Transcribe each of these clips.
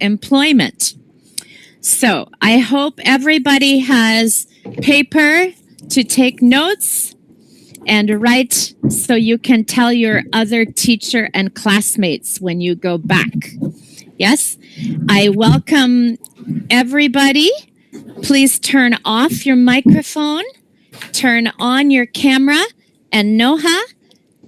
employment. So I hope everybody has paper to take notes and write so you can tell your other teacher and classmates when you go back. Yes, I welcome everybody. Please turn off your microphone, turn on your camera, and Noha,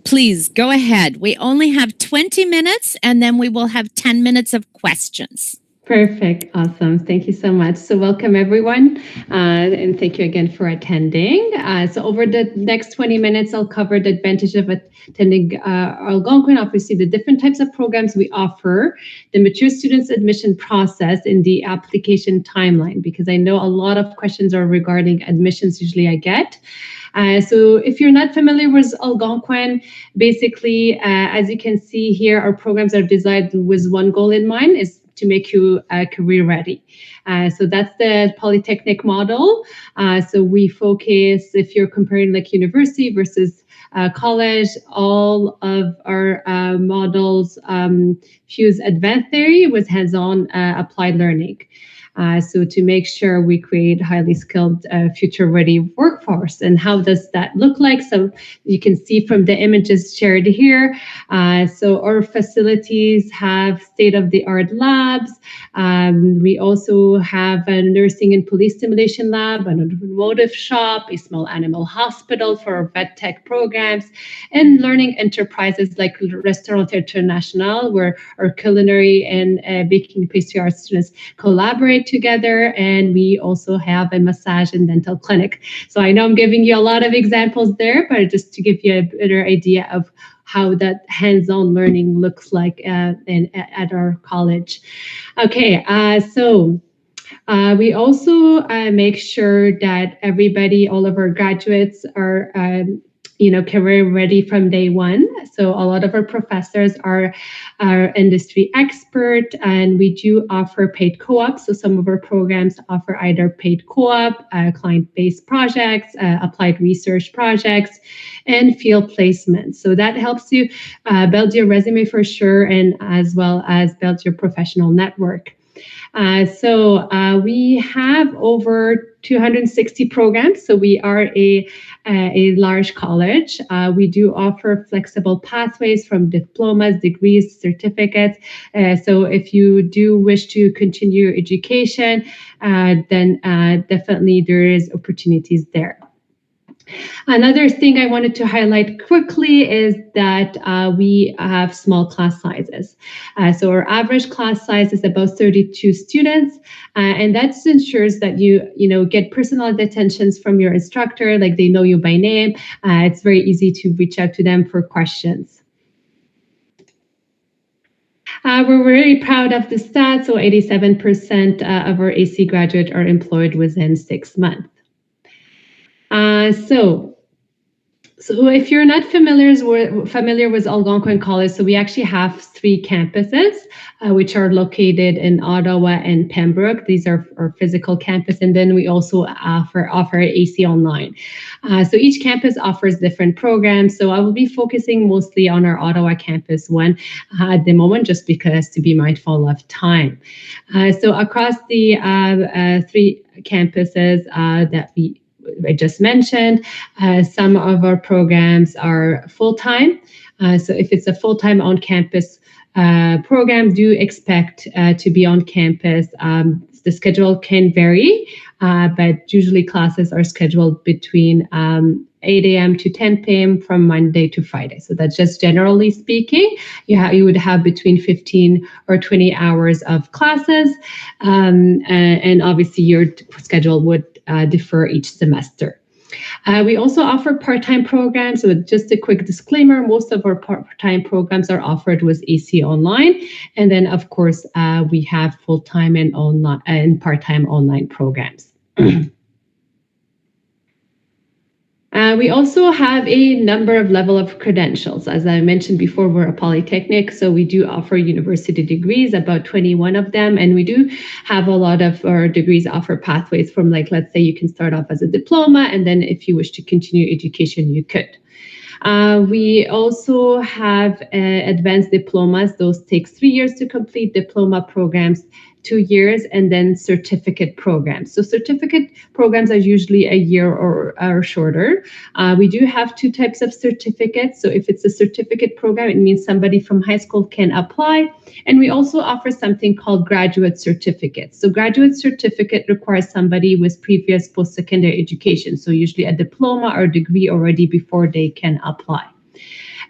please go ahead. We only have 20 minutes and then we will have 10 minutes of questions. Perfect. Awesome. Thank you so much. So welcome everyone. And thank you again for attending. So over the next 20 minutes, I'll cover the advantage of attending Algonquin, obviously the different types of programs we offer, the mature students admission process, and the application timeline, because I know a lot of questions are regarding admissions usually I get. So if you're not familiar with Algonquin, basically, as you can see here, our programs are designed with one goal in mind, is to make you career ready. So that's the polytechnic model. So we focus, if you're comparing like university versus college, all of our models fuse advanced theory with hands-on applied learning. So to make sure we create highly skilled future-ready workforce. And how does that look like? So you can see from the images shared here. So our facilities have state-of-the-art labs. We also have a nursing and police simulation lab, an automotive shop, a small animal hospital for our vet tech programs, and learning enterprises like Restaurant International, where our culinary and baking pastry art students collaborate together. And we also have a massage and dental clinic. So I know I'm giving you a lot of examples there, but just to give you a better idea of how that hands-on learning looks like at our college. Okay, so we also make sure that everybody, all of our graduates are career ready from day one. So a lot of our professors are industry expert, and we do offer paid co-op. So some of our programs offer either paid co-op, client-based projects, applied research projects, and field placements. So that helps you build your resume for sure, and as well as build your professional network. So we have over 260 programs. So we are a large college. We do offer flexible pathways from diplomas, degrees, certificates. So if you do wish to continue your education, then definitely there is opportunities there. Another thing I wanted to highlight quickly is that we have small class sizes. So our average class size is about 32 students, and that ensures that you get personal attentions from your instructor, like they know you by name. It's very easy to reach out to them for questions. We're very proud of the stats. So 87% of our AC graduates are employed within 6 months. So if you're not familiar with Algonquin College, so we actually have 3 campuses, which are located in Ottawa and Pembroke. These are our physical campus, and then we also offer AC online. So each campus offers different programs. So I will be focusing mostly on our Ottawa campus one at the moment, just because to be mindful of time. So across the 3 campuses that I just mentioned, some of our programs are full-time. So if it's a full-time on-campus program, do expect to be on campus. The schedule can vary, but usually classes are scheduled between 8 a.m. to 10 p.m. from Monday to Friday. So that's just generally speaking. You would have between 15 or 20 hours of classes, and obviously your schedule would differ each semester. We also offer part-time programs. So just a quick disclaimer, most of our part-time programs are offered with AC online. And then, of course, we have full-time and online and part-time online programs. We also have a number of level of credentials. As I mentioned before, we're a polytechnic, so we do offer university degrees, about 21 of them, and we do have a lot of our degrees offer pathways from, like, let's say you can start off as a diploma, and then if you wish to continue education, you could. We also have advanced diplomas. Those takes 3 years to complete. Diploma programs 2 years, and then certificate programs. So certificate programs are usually a year or shorter. We do have two types of certificates. So if it's a certificate program, it means somebody from high school can apply. And we also offer something called graduate certificates. So graduate certificate requires somebody with previous post-secondary education. So usually a diploma or degree already before they can apply.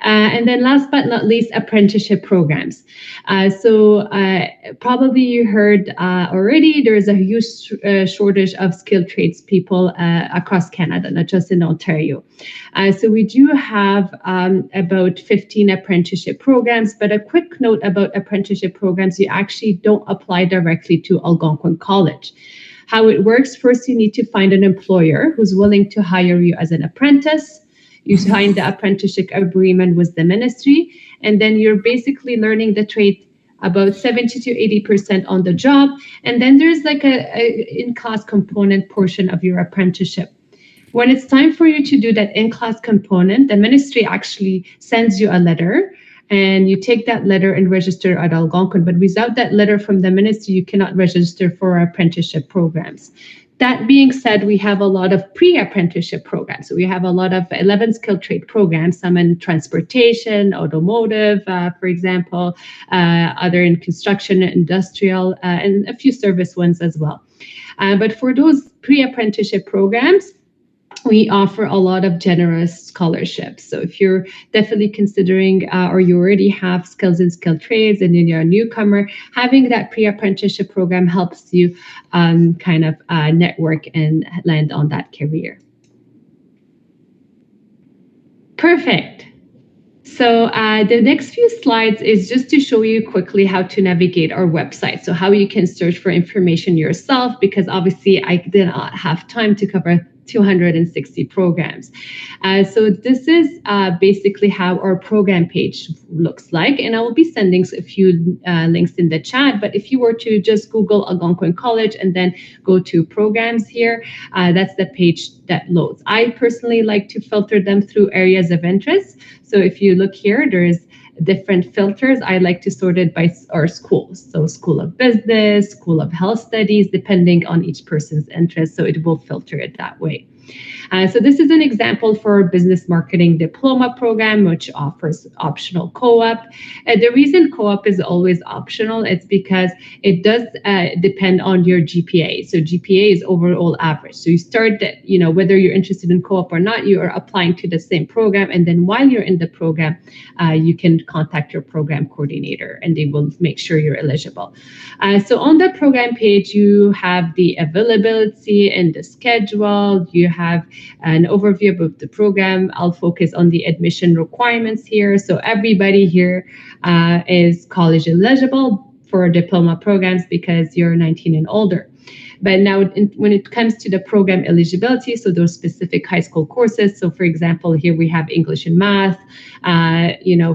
And then last but not least, apprenticeship programs. Probably you heard already, there is a huge shortage of skilled tradespeople across Canada, not just in Ontario. So we do have about 15 apprenticeship programs, but a quick note about apprenticeship programs, you actually don't apply directly to Algonquin College. How it works, first you need to find an employer who's willing to hire you as an apprentice. You sign the apprenticeship agreement with the ministry, and then you're basically learning the trade about 70 to 80% on the job. And then there's like a in-class component portion of your apprenticeship. When it's time for you to do that in-class component, the ministry actually sends you a letter, and you take that letter and register at Algonquin. But without that letter from the ministry, you cannot register for our apprenticeship programs. That being said, we have a lot of pre-apprenticeship programs. So we have a lot of 11 skilled trade programs, some in transportation, automotive, for example, other in construction, industrial, and a few service ones as well. But for those pre-apprenticeship programs, we offer a lot of generous scholarships. So if you're definitely considering or you already have skills in skilled trades and then you're a newcomer, having that pre-apprenticeship program helps you kind of network and land on that career. Perfect. So the next few slides is just to show you quickly how to navigate our website. So how you can search for information yourself, because obviously I did not have time to cover 260 programs. So this is basically how our program page looks like. And I will be sending a few links in the chat. But if you were to just Google Algonquin College and then go to programs here, that's the page that loads. I personally like to filter them through areas of interest. So if you look here, there's different filters. I like to sort it by our schools. So School of Business, School of Health Studies, depending on each person's interest. So it will filter it that way. So this is an example for our business marketing diploma program, which offers optional co-op. The reason co-op is always optional, it's because it does depend on your GPA. So GPA is overall average. So you start that, whether you're interested in co-op or not, you are applying to the same program. And then while you're in the program, you can contact your program coordinator and they will make sure you're eligible. So on the program page, you have the availability and the schedule. You have an overview of the program. I'll focus on the admission requirements here. So everybody here is college eligible for diploma programs because you're 19 and older. But now when it comes to the program eligibility, so those specific high school courses, so for example, here we have English and math,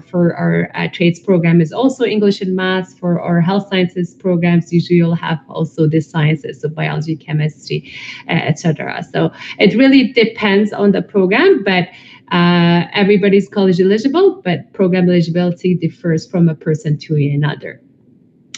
for our trades program is also English and math. For our health sciences programs, usually you'll have also the sciences, so biology, chemistry, etc. So it really depends on the program, but everybody's college eligible, but program eligibility differs from a person to another.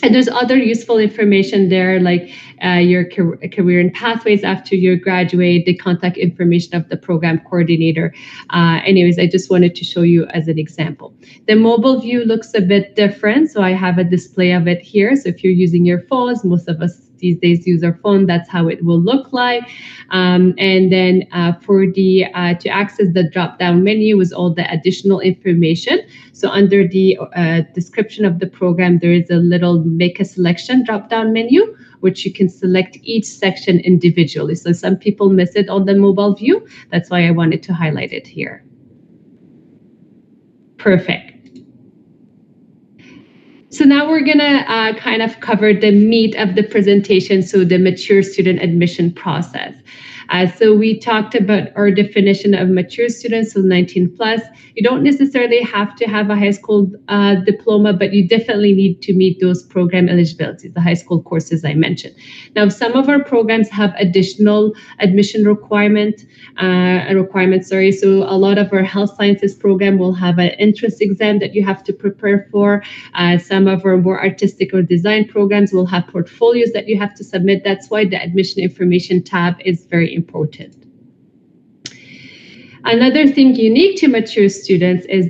And there's other useful information there, like your career and pathways after you graduate, the contact information of the program coordinator. Anyways, I just wanted to show you as an example. The mobile view looks a bit different. So I have a display of it here. So if you're using your phones, most of us these days use our phone, that's how it will look like. And then for the to access the drop-down menu with all the additional information. So under the description of the program, there is a little make a selection drop-down menu, which you can select each section individually. So some people miss it on the mobile view. That's why I wanted to highlight it here. Perfect. So now we're going to kind of cover the meat of the presentation, so the mature student admission process. So we talked about our definition of mature students, so 19 plus. You don't necessarily have to have a high school diploma, but you definitely need to meet those program eligibilities, the high school courses I mentioned. Now, some of our programs have additional admission requirements. So a lot of our health sciences program will have an entrance exam that you have to prepare for. Some of our more artistic or design programs will have portfolios that you have to submit. That's why the admission information tab is very important. Another thing unique to mature students is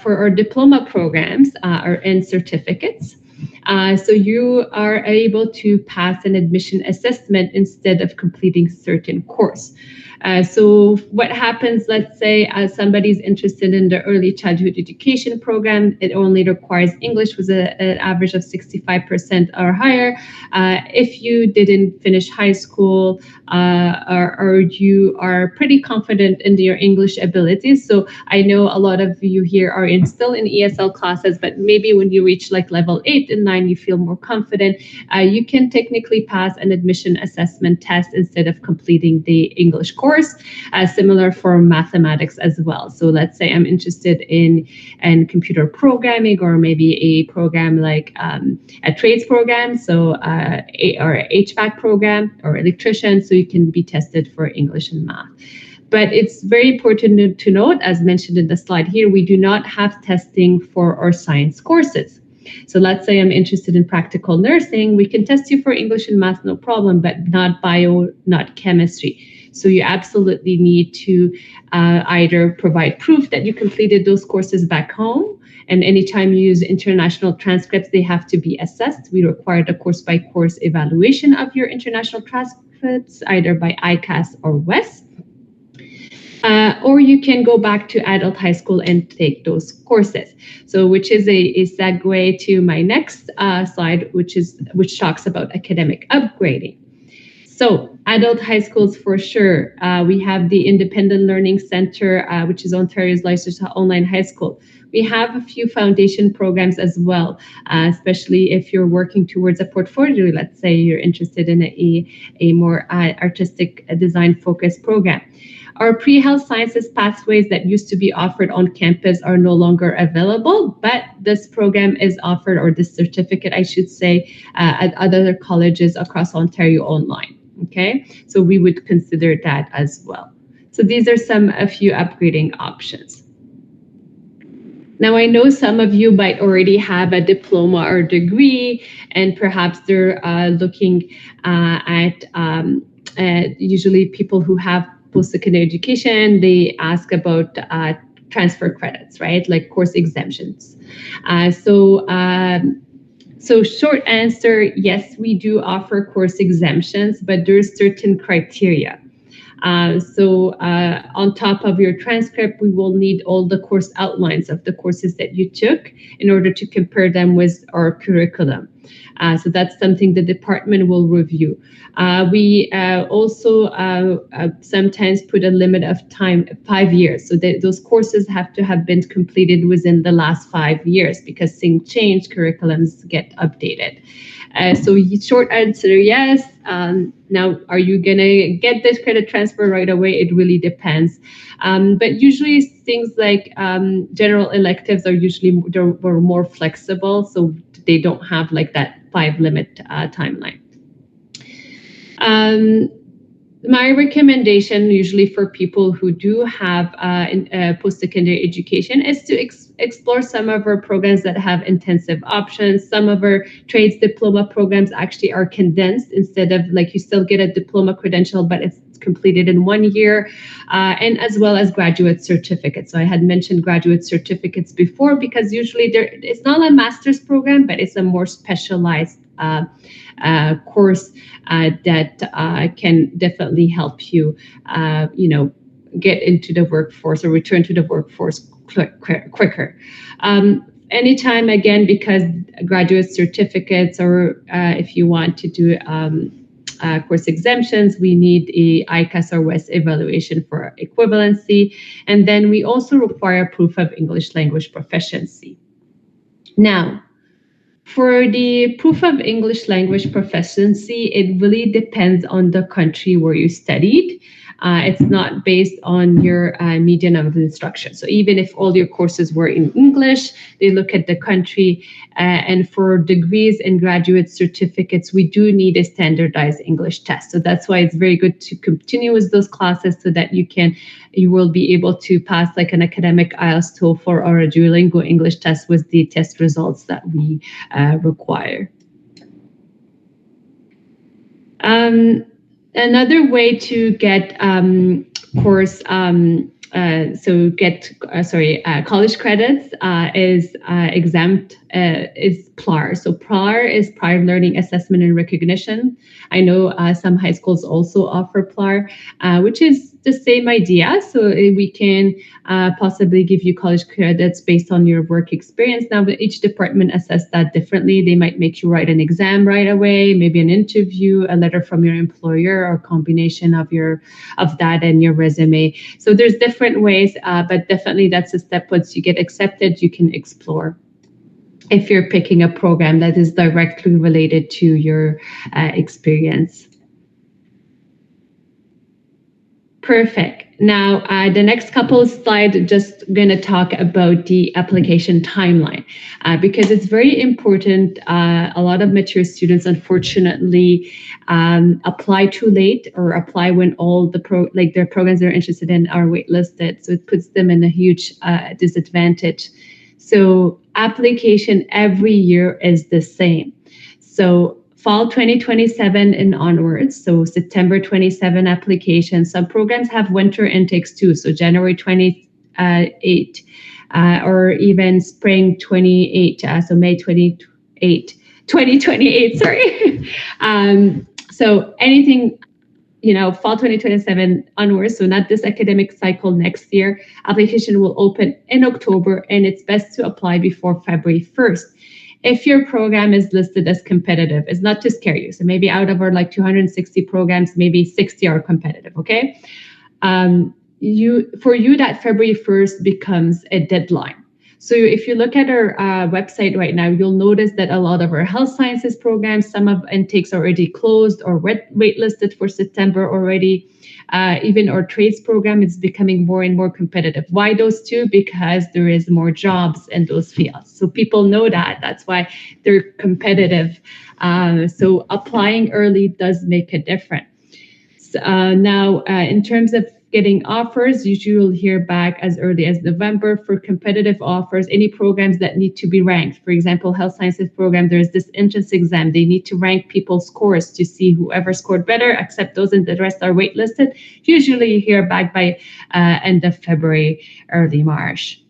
for our diploma programs and certificates. So you are able to pass an admission assessment instead of completing certain course. So what happens, let's say somebody's interested in the early childhood education program, it only requires English with an average of 65% or higher. If you didn't finish high school or you are pretty confident in your English abilities. So I know a lot of you here are still in ESL classes, but maybe when you reach like level 8 and 9, you feel more confident. You can technically pass an admission assessment test instead of completing the English course. Similar for mathematics as well. So let's say I'm interested in computer programming or maybe a program like a trades program, so or HVAC program or electrician, so you can be tested for English and math. But it's very important to note, as mentioned in the slide here, we do not have testing for our science courses. So let's say I'm interested in practical nursing, we can test you for English and math, no problem, but not bio, not chemistry. So you absolutely need to either provide proof that you completed those courses back home. And anytime you use international transcripts, they have to be assessed. We require a course-by-course evaluation of your international transcripts, either by ICAS or WES. Or you can go back to adult high school and take those courses. So which is a segue to my next slide, which talks about academic upgrading. So adult high schools for sure. We have the Independent Learning Center, which is Ontario's licensed online high school. We have a few foundation programs as well, especially if you're working towards a portfolio. Let's say you're interested in a more artistic design focused program. Our pre-health sciences pathways that used to be offered on campus are no longer available, but this program is offered, or this certificate, I should say, at other colleges across Ontario online. Okay, so we would consider that as well. So these are a few upgrading options. Now, I know some of you might already have a diploma or degree, and perhaps they're looking at usually people who have post-secondary education, they ask about transfer credits, right? Like course exemptions. So short answer, yes, we do offer course exemptions, but there's certain criteria. On top of your transcript, we will need all the course outlines of the courses that you took in order to compare them with our curriculum. So that's something the department will review. We also sometimes put a limit of time, 5 years. So those courses have to have been completed within the last 5 years because things change, curriculums get updated. So short answer, yes. Now, are you going to get this credit transfer right away? It really depends. But usually things like general electives are usually were more flexible, so they don't have like that 5 limit timeline. My recommendation usually for people who do have post-secondary education is to explore some of our programs that have intensive options. Some of our trades diploma programs actually are condensed instead of like you still get a diploma credential, but it's completed in 1 year, and as well as graduate certificates. So I had mentioned graduate certificates before because usually it's not a master's program, but it's a more specialized course that can definitely help you, get into the workforce or return to the workforce quicker. Anytime, again, because graduate certificates, or if you want to do course exemptions, we need a ICAS or WES evaluation for equivalency. And then we also require proof of English language proficiency. Now, For the proof of English language proficiency, it really depends on the country where you studied. It's not based on your medium of instruction. So even if all your courses were in English, they look at the country. And for degrees and graduate certificates, we do need a standardized English test. So that's why it's very good to continue with those classes so that you will be able to pass like an academic IELTS, TOEFL, or a Duolingo English test with the test results that we require. Another way to get course college credits is PLAR. So PLAR is Prior Learning Assessment and Recognition. I know some high schools also offer PLAR, which is the same idea. So we can possibly give you college credits based on your work experience. Now, each department assess that differently. They might make you write an exam right away, maybe an interview, a letter from your employer, or a combination of that and your resume. So there's different ways, but definitely that's a step. Once you get accepted, you can explore if you're picking a program that is directly related to your experience. Perfect. Now, the next couple of slides, just going to talk about the application timeline because it's very important. A lot of mature students, unfortunately, apply too late or apply when all their programs they're interested in are waitlisted. So it puts them in a huge disadvantage. So application every year is the same. So fall 2027 and onwards, so September 27 application. Some programs have winter intakes too, so January 28 or even spring 28, so May 2028, sorry. So anything, fall 2027 onwards, so not this academic cycle, next year, application will open in October, and it's best to apply before February 1st. If your program is listed as competitive, it's not to scare you. So maybe out of our 260 programs, maybe 60 are competitive, okay? For you, that February 1st becomes a deadline. So if you look at our website right now, you'll notice that a lot of our health sciences programs, some of intakes are already closed or waitlisted for September already. Even our trades program is becoming more and more competitive. Why those two? Because there is more jobs in those fields. So people know that. That's why they're competitive. So applying early does make a difference. Now, in terms of getting offers, usually you'll hear back as early as November for competitive offers, any programs that need to be ranked. For example, health sciences program, there's this entrance exam. They need to rank people's scores to see whoever scored better, except those and the rest are waitlisted. Usually you hear back by end of February, early March.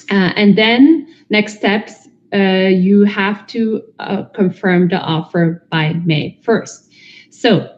And then next steps, you have to confirm the offer by May 1st. So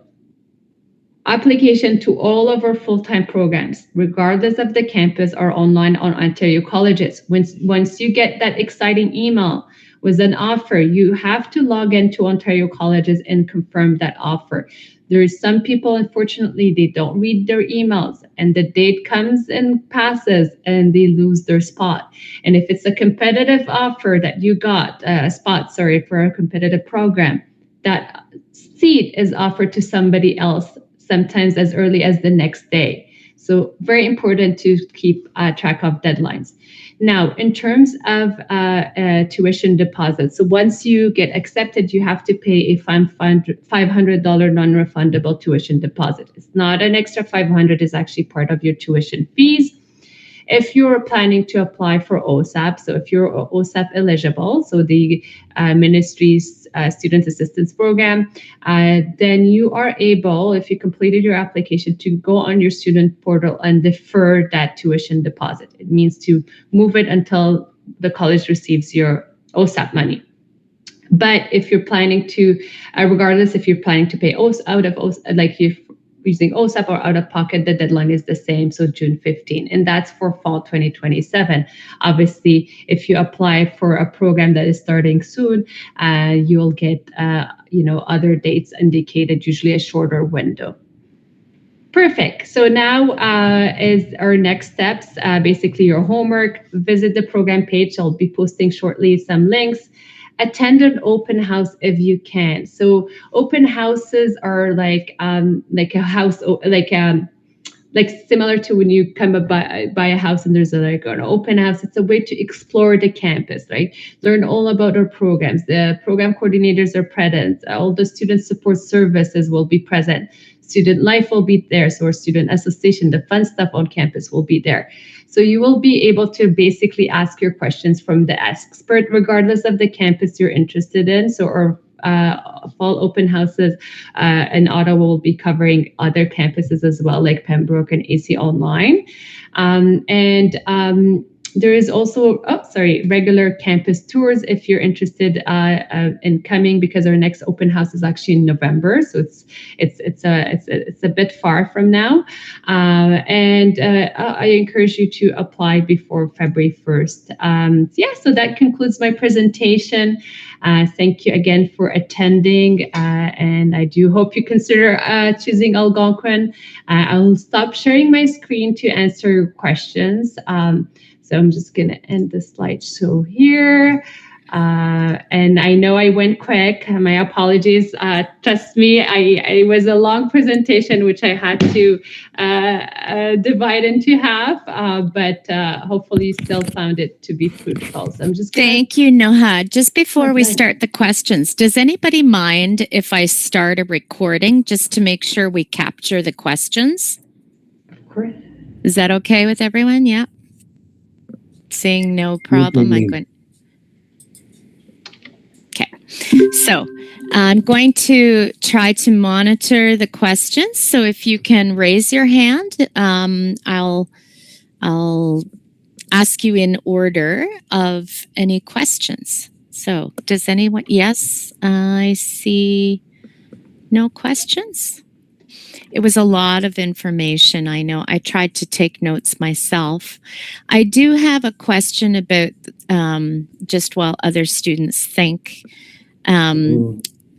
application to all of our full-time programs, regardless of the campus, are online on Ontario colleges. Once you get that exciting email with an offer, you have to log into Ontario colleges and confirm that offer. There's some people, unfortunately, they don't read their emails and the date comes and passes and they lose their spot. And if it's a competitive offer that you got, for a competitive program, that seat is offered to somebody else, sometimes as early as the next day. So very important to keep track of deadlines. Now, in terms of tuition deposits, so once you get accepted, you have to pay a $500 non-refundable tuition deposit. It's not an extra $500, it's actually part of your tuition fees. If you're planning to apply for OSAP, so if you're OSAP eligible, so the ministry's student assistance program, then you are able, if you completed your application, to go on your student portal and defer that tuition deposit. It means to move it until the college receives your OSAP money. But if you're planning to, regardless if you're planning to pay out of OSAP, like you're using OSAP or out of pocket, the deadline is the same, so June 15. And that's for fall 2027. Obviously, if you apply for a program that is starting soon, you'll get other dates indicated, usually a shorter window. Perfect. So now is our next steps, basically your homework. Visit the program page. I'll be posting shortly some links. attend an open house if you can. So open houses are like a house, like similar to when you come up buy a house and there's like an open house. It's a way to explore the campus, right? Learn all about our programs. The program coordinators are present. All the student support services will be present. Student life will be there. So our student association, the fun stuff on campus will be there. So you will be able to basically ask your questions from the expert, regardless of the campus you're interested in. So our fall open houses in Ottawa will be covering other campuses as well, like Pembroke and AC Online. There is also, regular campus tours if you're interested in coming, because our next open house is actually in November, so it's a bit far from now. I encourage you to apply before February 1st. So that concludes my presentation. Thank you again for attending, and I do hope you consider choosing Algonquin. I'll stop sharing my screen to answer your questions. So I'm just going to end the slideshow here. And I know I went quick. My apologies. Trust me, it was a long presentation, which I had to divide into half. But hopefully you still found it to be fruitful. So I'm just gonna... Thank you, Noha. Just before we start the questions, does anybody mind if I start a recording just to make sure we capture the questions? Of course. Is that okay with everyone? Yeah. Saying no problem. I'm going. Okay. So I'm going to try to monitor the questions. So if you can raise your hand, I'll ask you in order of any questions. So does anyone? Yes, I see no questions. It was a lot of information. I know. I tried to take notes myself. I do have a question about just while other students think.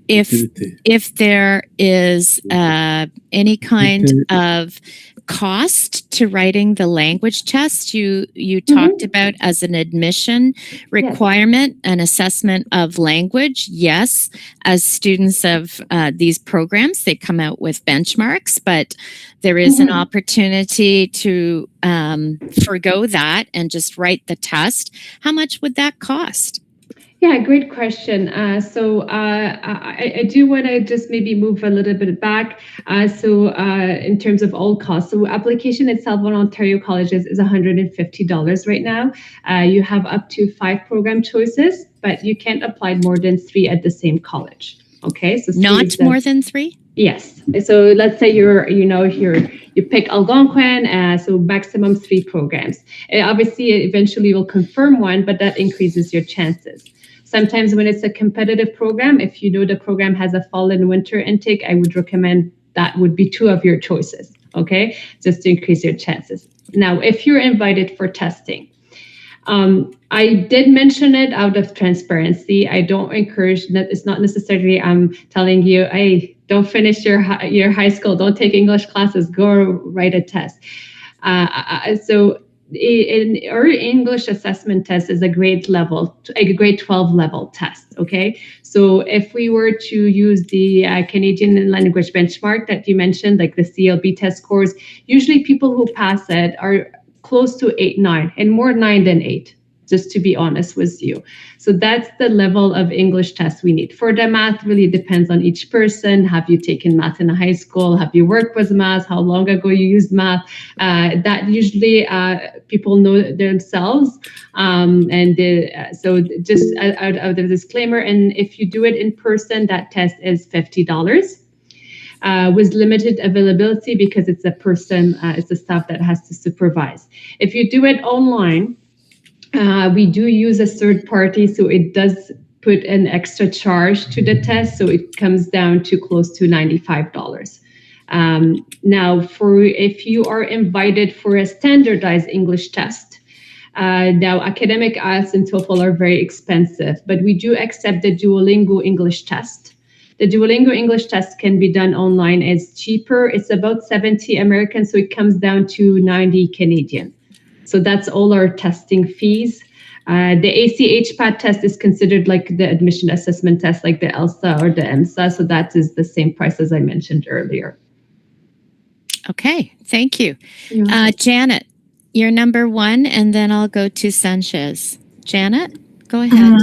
If there is any kind of cost to writing the language test you talked about as an admission requirement, an assessment of language, yes. As students of these programs, they come out with benchmarks, but there is an opportunity to forgo that and just write the test. How much would that cost? Yeah, great question. I do want to just maybe move a little bit back. In terms of all costs, so application itself on Ontario colleges is $150 right now. You have up to 5 program choices, but you can't apply more than 3 at the same college. Okay, so not more than 3. Yes. So let's say you pick Algonquin, so maximum 3 programs. Obviously, eventually you'll confirm one, but that increases your chances. Sometimes when it's a competitive program, if you know the program has a fall and winter intake, I would recommend that would be 2 of your choices, okay? Just to increase your chances. Now, if you're invited for testing, I did mention it out of transparency. I don't encourage that. It's not necessarily I'm telling you, hey, don't finish your high school, don't take English classes, go write a test. Our English assessment test is a grade 12 level test, okay? So if we were to use the Canadian language benchmark that you mentioned, like the CLB test scores, usually people who pass it are close to 8, 9, and more 9 than 8, just to be honest with you. So that's the level of English test we need. For the math, really depends on each person. Have you taken math in high school? Have you worked with math? How long ago you used math? That usually people know themselves. So just out of the disclaimer, and if you do it in person, that test is $50. With limited availability because it's it's a staff that has to supervise. If you do it online, we do use a third party, so it does put an extra charge to the test, so it comes down to close to $95. Now, if you are invited for a standardized English test, now academic IELTS and TOEFL are very expensive, but we do accept the Duolingo English test. The Duolingo English test can be done online. It's cheaper. It's about 70 American, so it comes down to 90 Canadian. So that's all our testing fees. The ACH PAT test is considered like the admission assessment test, like the ELSA or the EMSA. So that is the same price as I mentioned earlier. Okay, thank you. Yeah. Janet, you're number one, and then I'll go to Sanchez. Janet, go ahead.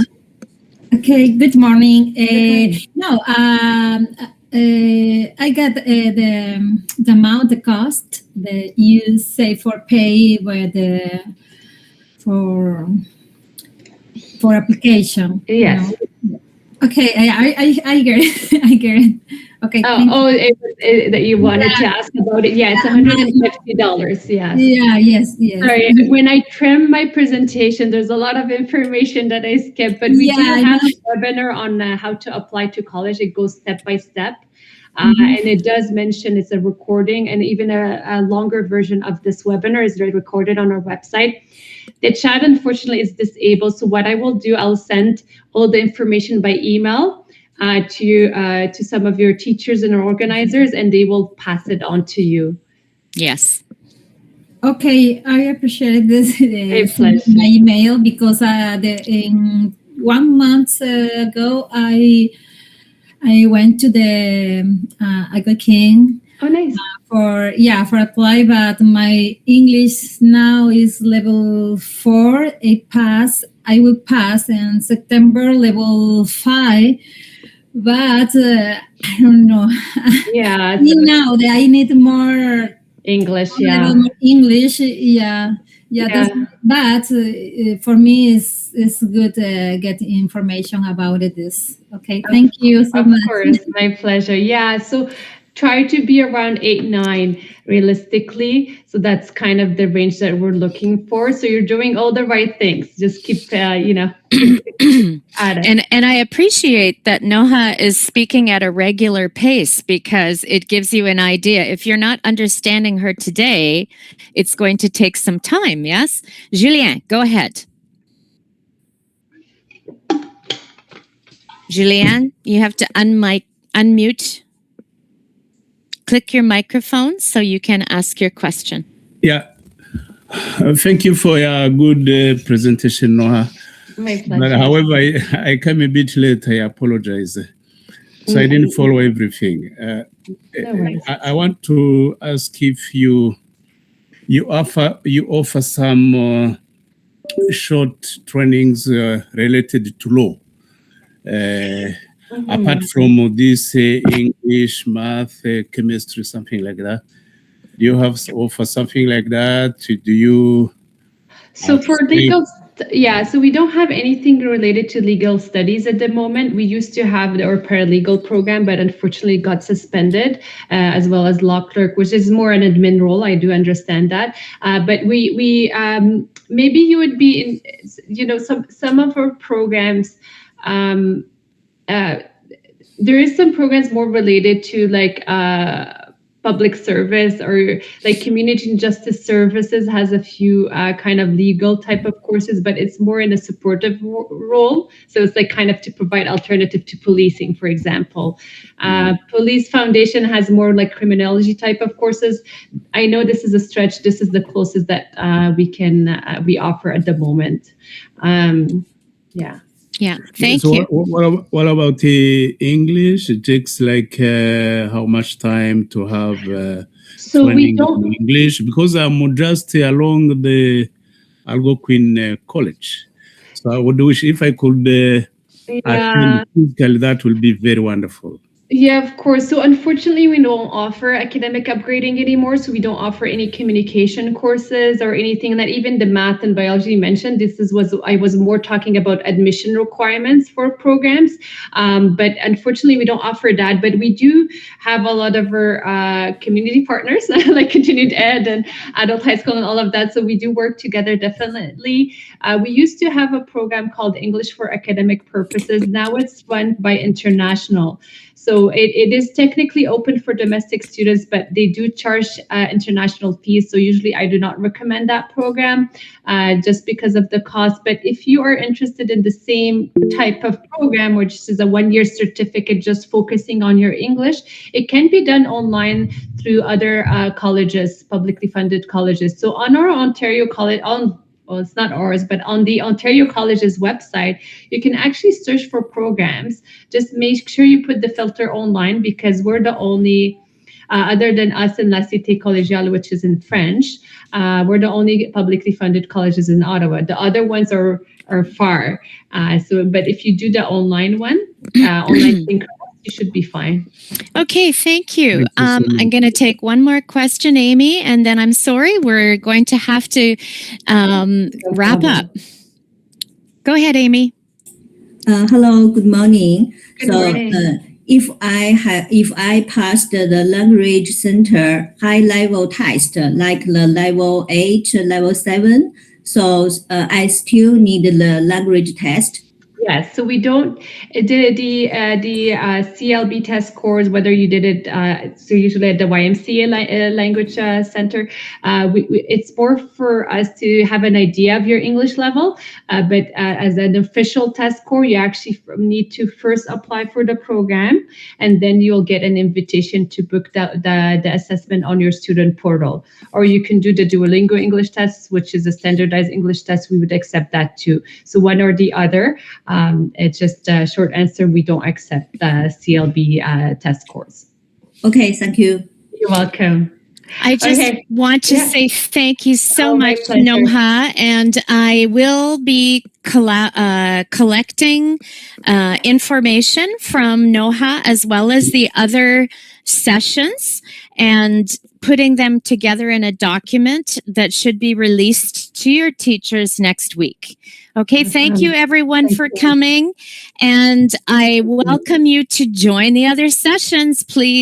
Okay, good morning. No, I got the amount, the cost that you say for pay with for application. Yes. Okay, I get it. I get it. Okay. That you wanted to ask about it. Yeah, it's $150. Yes. Yeah. Yes. Sorry, when I trim my presentation, there's a lot of information that I skip, but we do have a webinar on how to apply to college. It goes step by step. And it does mention it's a recording, and even a longer version of this webinar is recorded on our website. The chat, unfortunately, is disabled. So what I will do, I'll send all the information by email to some of your teachers and organizers, and they will pass it on to you. Yes. Okay, I appreciate this. My email, because in 1 month ago I went to the Algonquin. Oh, nice. For apply, but my English now is level 4. I will pass in September level 5, but I don't know. Yeah. Now that I need more English. English. But for me it's good to get information about this. Okay, thank you so much. Of course, my pleasure. Yeah, so try to be around 8-9 realistically. So that's kind of the range that we're looking for. So you're doing all the right things. Just keep at it. And I appreciate that Noha is speaking at a regular pace, because it gives you an idea. If you're not understanding her today, it's going to take some time. Yes, Julien, go ahead. Julien, you have to unmute. Click your microphone so you can ask your question. Yeah. Thank you for your good presentation, Noha. My pleasure. But however, I came a bit late. I apologize. So I didn't follow everything. I want to ask if you offer some short trainings related to law. Apart from this English, math, chemistry, something like that. Do you offer something like that? Do you? So for legal, so we don't have anything related to legal studies at the moment. We used to have our paralegal program, but unfortunately got suspended, as well as law clerk, which is more an admin role. I do understand that, but we maybe you would be in, some of our programs. There is some programs more related to like public service, or like community justice services has a few kind of legal type of courses, but it's more in a supportive role. So it's like kind of to provide alternative to policing, for example. Police Foundation has more like criminology type of courses. I know this is a stretch. This is the closest that we offer at the moment. Yeah, thank you. What about the English? It takes like how much time to have training in English? Because I'm just along the Algonquin College. So I would wish if I could attend physically, that will be very wonderful. Yeah, of course. So unfortunately, we don't offer academic upgrading anymore. So we don't offer any communication courses or anything that, even the math and biology you mentioned. I was more talking about admission requirements for programs. But unfortunately, we don't offer that. But we do have a lot of our community partners like Continued Ed and Adult High School and all of that. So we do work together, definitely. We used to have a program called English for Academic Purposes. Now it's run by International. So it is technically open for domestic students, but they do charge international fees. So usually I do not recommend that program just because of the cost. But if you are interested in the same type of program, which is a 1-year certificate just focusing on your English, it can be done online through other colleges, publicly funded colleges. So on our Ontario college, well, it's not ours, but on the Ontario College's website, you can actually search for programs. Just make sure you put the filter online, because we're the only, other than us and La Cité Collégiale, which is in French, we're the only publicly funded colleges in Ottawa. The other ones are far. But if you do the online one, online synchronous, you should be fine. Okay, thank you. Thank you so much. I'm going to take one more question, Amy, and then I'm sorry, we're going to have to wrap up. Go ahead, Amy. Hello, good morning. Good morning. If I passed the language center high level test, like the level 8, level 7, so I still need the language test. Yes, so we don't the CLB test scores, whether you did it so usually at the YMCA language center. It's more for us to have an idea of your English level, but as an official test score, you actually need to first apply for the program, and then you'll get an invitation to book the assessment on your student portal. Or you can do the Duolingo English test, which is a standardized English test. We would accept that too. So one or the other. It's just a short answer. We don't accept the CLB test scores. Okay, thank you. You're welcome. I just want to say thank you so my much, pleasure. Noha, and I will be collecting information from Noha as well as the other sessions and putting them together in a document that should be released to your teachers next week. Okay, thank you everyone for coming, and I welcome you to join the other sessions, please.